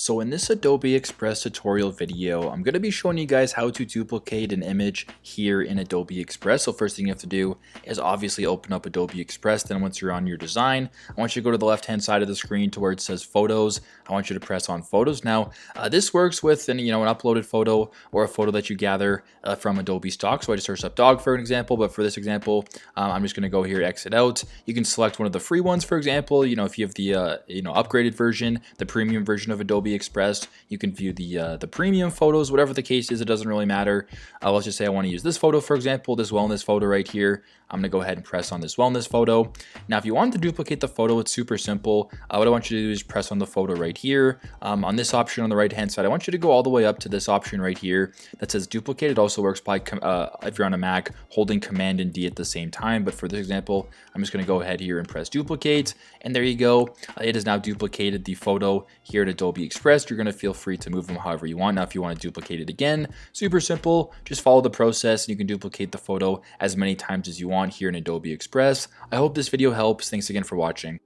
So in this Adobe Express tutorial video, I'm going to be showing you guys how to duplicate an image here in Adobe Express. So first thing you have to do is obviously open up Adobe Express. Then once you're on your design, I want you to go to the left hand side of the screen to where it says photos. I want you to press on photos. Now this works with an uploaded photo or a photo that you gather from Adobe stock. So I just searched up dog for an example, but for this example, I'm just going to go here, exit out. You can select one of the free ones, for example. If you have the upgraded version, the premium version of Adobe Express, you can view the premium photos. Whatever the case is, it doesn't really matter. Let's just say I want to use this photo, for example, this wellness photo right here. I'm going to go ahead and press on this wellness photo. Now, if you want to duplicate the photo, it's super simple. What I want you to do is press on the photo right here. On this option on the right hand side, I want you to go all the way up to this option right here that says duplicate. It also works by if you're on a Mac, holding Command and D at the same time. But for this example, I'm just going to go ahead here and press duplicate, and there you go. It has now duplicated the photo here at Adobe Express. You're going to feel free to move them however you want. Now, if you want to duplicate it again, super simple. Just follow the process and you can duplicate the photo as many times as you want here in Adobe Express. I hope this video helps. Thanks again for watching.